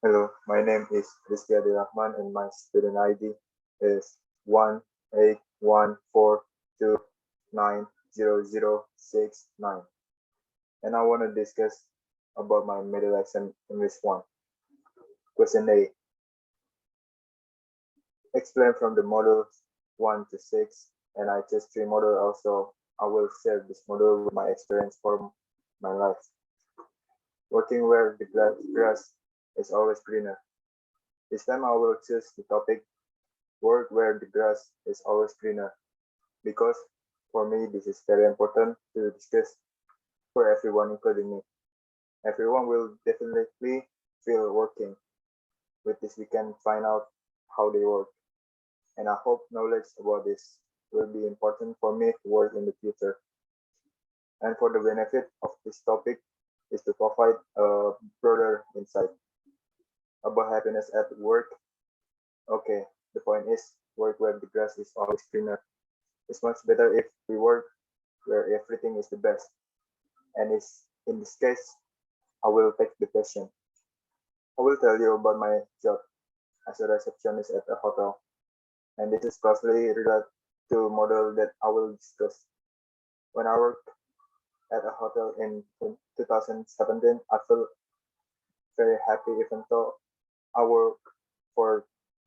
Hello, my name is Rizky Rahman and my student ID is 18142900069. And I want to discuss about my middle exam English 1. Question A. Explain from the model 1 to 6 and I choose 3 model also. I will share this model with my experience for my life. Working where the grass is always greener. This time I will choose the topic work where the grass is always greener because for me this is very important to discuss for everyone including me. Everyone will definitely feel working. With this we can find out how they work. And I hope knowledge about this will be important for me to work in the future. And for the benefit of this topic is to provide a broader insight about happiness at work. Okay, the point is work where the grass is always greener. It's much better if we work where everything is the best. And is in this case, I will take the question. I will tell you about my job as a receptionist at a hotel. And this is closely related to model that I will discuss. When I worked at a hotel in 2017, I felt very happy even though I worked for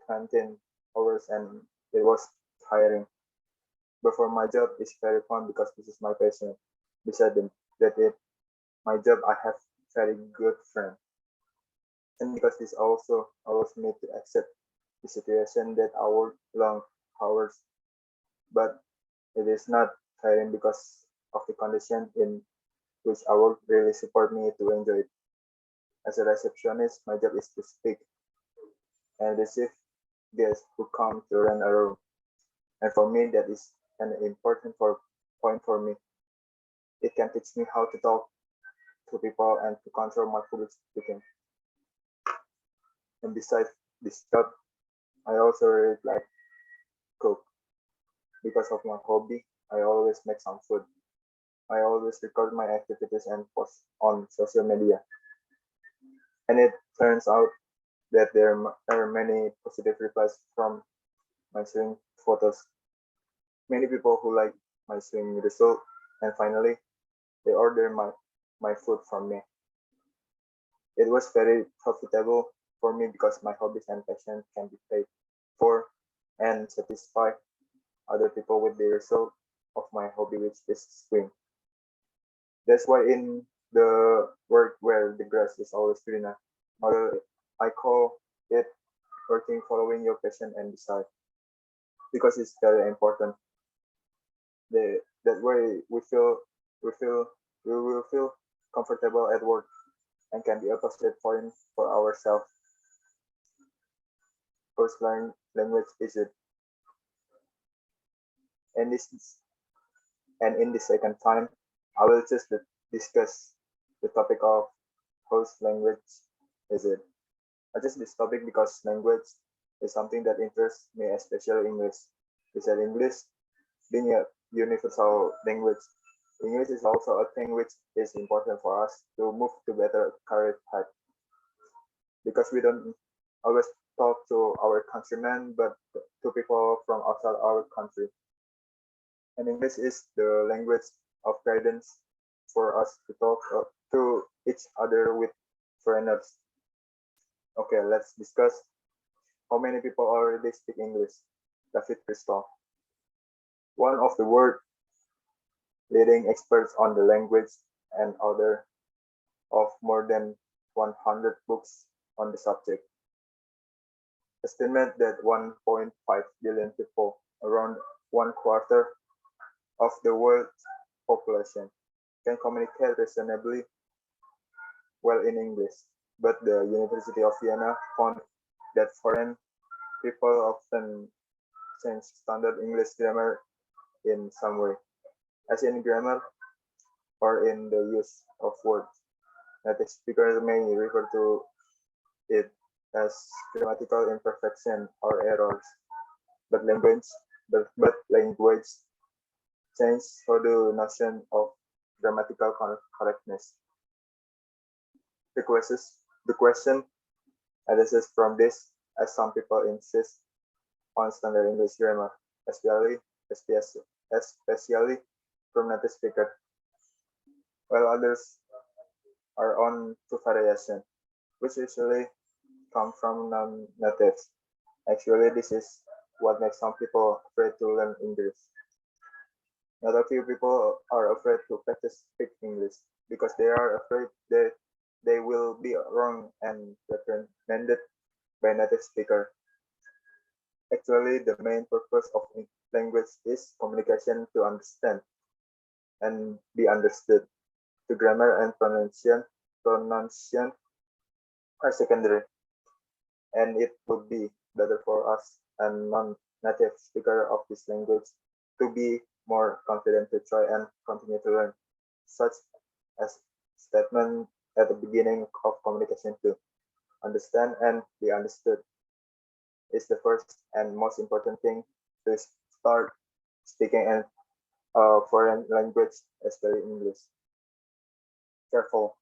19 hours and it was tiring. But for my job, it's very fun because this is my passion. Besides my job, I have very good friend. And because this also allows me to accept the situation that I work long hours, but it is not tiring because of the condition in which I work really support me to enjoy it. As a receptionist, my job is to speak and receive guests who come to rent a room. And for me, that is an important point for me. It can teach me how to talk to people and to control my public speaking. And besides this job, I also really like cook. Because of my hobby, I always make some food. I always record my activities and post on social media. And it turns out that there are many positive replies from my swing photos. Many people who like my swing result, and finally, they order my food from me. It was very profitable for me because my hobbies and passion can be paid for and satisfy other people with the result of my hobby, which is swing. That's why in the work where the grass is always greener, or I call it working following your passion and desire because it's very important. That way we feel we will feel comfortable at work and can be a positive point for ourselves. First language is it, and this and in the second time, I will just discuss the topic of host language is it. I just this topic because language is something that interests me, especially English. Besides English being a universal language, English is also a thing which is important for us to move to better career path because we don't always talk to our countrymen, but to people from outside our country. And English is the language of guidance for us to talk to each other with foreigners. Okay, let's discuss how many people already speak English. David Crystal, one of the world leading experts on the language and author of more than 100 books on the subject. Estimate that 1.5 billion people, around one quarter of the world's population, can communicate reasonably well in English, but the University of Vienna found that foreign people often change standard English grammar in some way, as in grammar or in the use of words. Native speakers may refer to it as grammatical imperfection or errors, but language change for the notion of grammatical correctness. The question And this is from this, as some people insist on standard English grammar, especially, especially from native speaker, while others are on to variation, which usually come from non-natives. Actually, this is what makes some people afraid to learn English. Not a few people are afraid to practice speak English because they are afraid that they will be wrong and reprimanded by native speaker. Actually, the main purpose of language is communication to understand and be understood. The grammar and pronunciation are secondary, and it would be better for us and non-native speaker of this language to be more confident to try and continue to learn, such as statement at the beginning of communication to understand and be understood is the first and most important thing to start speaking in a foreign language, especially English. Careful.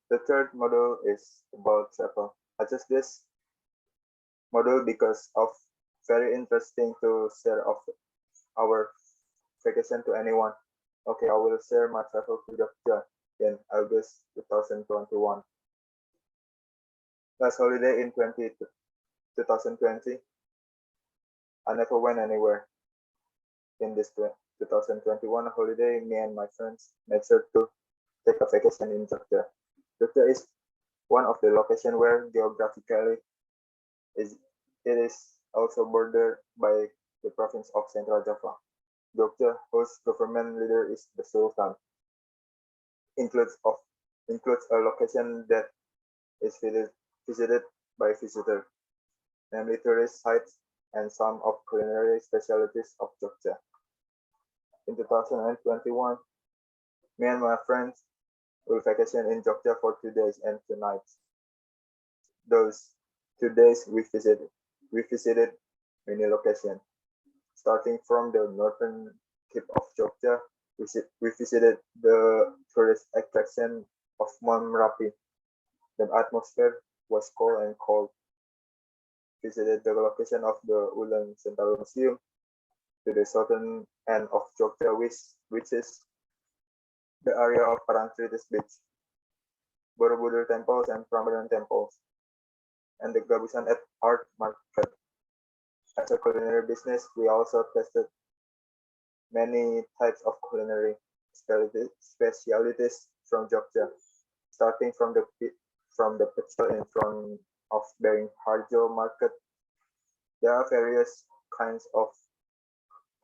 The third model is about travel. I chose this model because of very interesting to share of our vacation to anyone. Okay, I will share my travel to Jogja in August 2021. Last holiday in 2020, I never went anywhere. In this 2021 holiday, me and my friends made sure to take a vacation in Jogja. Jogja is one of the locations where geographically is it is also bordered by the province of Central Java. Jogja, whose government leader is the Sultan, includes of includes a location that is visited by visitors, namely tourist sites and some of culinary specialties of Jogja. In 2021, me and my friends will vacation in Jogja for 2 days and 2 nights. Those 2 days we visited many locations. Starting from the northern tip of Jogja, we visited the tourist attraction of Mount Merapi. The atmosphere was cold and cold. Visited the location of the Ulang Central Museum to the southern end of Jogja, which is the area of Parangtritis Beach, Borobudur temples and Prambanan temples, and the Gabusan at Art Market. As a culinary business, we also tested many types of culinary specialities from Jogja, starting from the pecel in front of Bering Harjo Market. There are various kinds of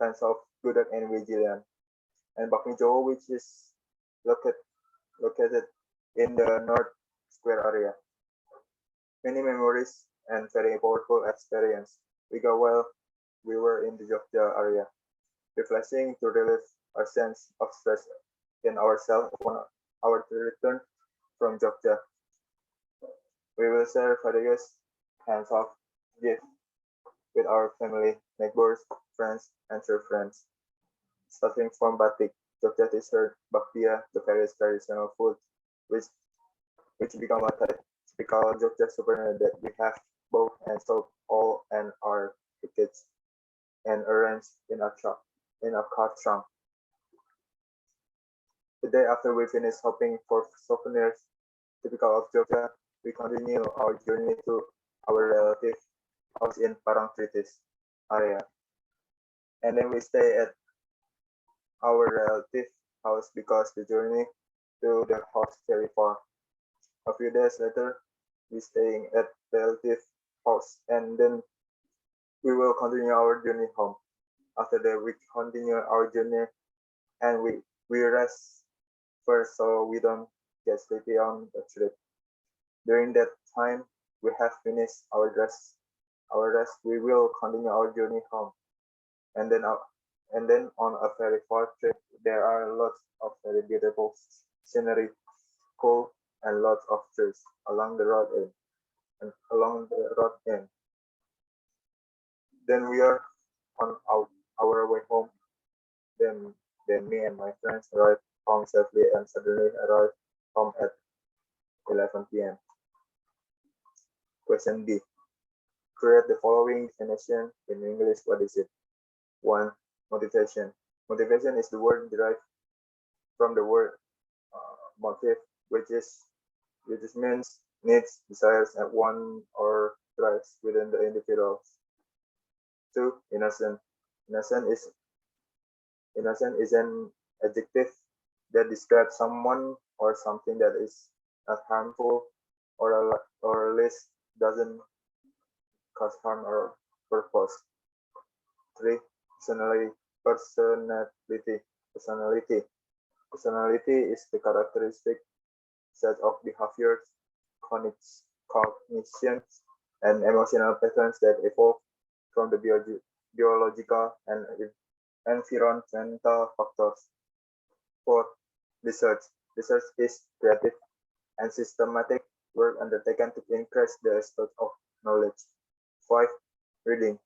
gudeg and vegetarian, and bakmi Jawa, which is located in the North Square area. Many memories and very powerful experience. We got while we were in the Jogja area, refreshing to relieve our sense of stress in ourselves upon our return from Jogja. We will share various kinds of gifts with our family, neighbors, friends, and true friends. Starting from batik, Jogja t-shirt, bakpia, the various traditional food, which become a typical Jogja souvenir that we have bought and sold all and our tickets and arranged in a car trunk. The day after we finish shopping for souvenirs typical of Jogja, we continue our journey to our relative house in Parangtritis area. And then we stay at our relative house because the journey to the house very far. A few days later, we staying at relative house and then we will continue our journey home. After that, we continue our journey and we rest first so we don't get sleepy on the trip. During that time, we have finished our rest. We will continue our journey home, and then on a very far trip, there are lots of very beautiful scenery, cool, and lots of trees along the road end. Then we are on our way home. Then me and my friends arrived home safely and suddenly arrived home at 11 p.m. Question B. Create the following definition in English. What is it? 1. Motivation. Motivation is the word derived from the word motive, which is means, needs, desires, and want or drives within the individual. 2. Innocent. Innocent is innocent is an adjective that describes someone or something that is not harmful or at least doesn't cause harm or purpose. 3. Personality. Personality. Personality. Personality is the characteristic set of behaviors, cognitions, and emotional patterns that evolve from the biological and environmental factors. 4. Research. Research is creative and systematic work undertaken to increase the aspect of knowledge. 5. Reading.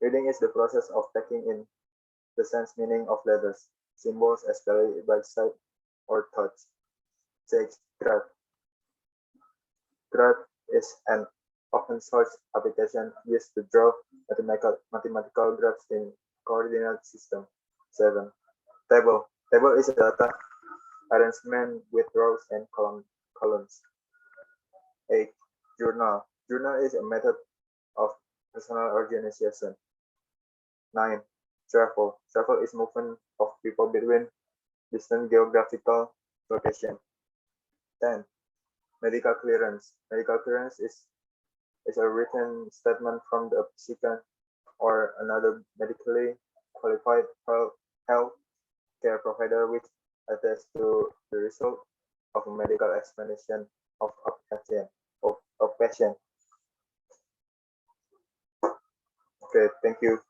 Reading is the process of taking in the sense meaning of letters, symbols, especially by sight or touch. 6. Graph. Graph is an open source application used to draw mathematical graphs in coordinate system. 7. Table. Table is a data arrangement with rows and columns. 8. Journal. Journal is a method of personal organization. 9. Travel. Travel is movement of people between distant geographical locations. 10. Medical clearance. Medical clearance is a written statement from the physician or another medically qualified health care provider which attests to the result of a medical examination of a patient. Of patient. Okay, thank you.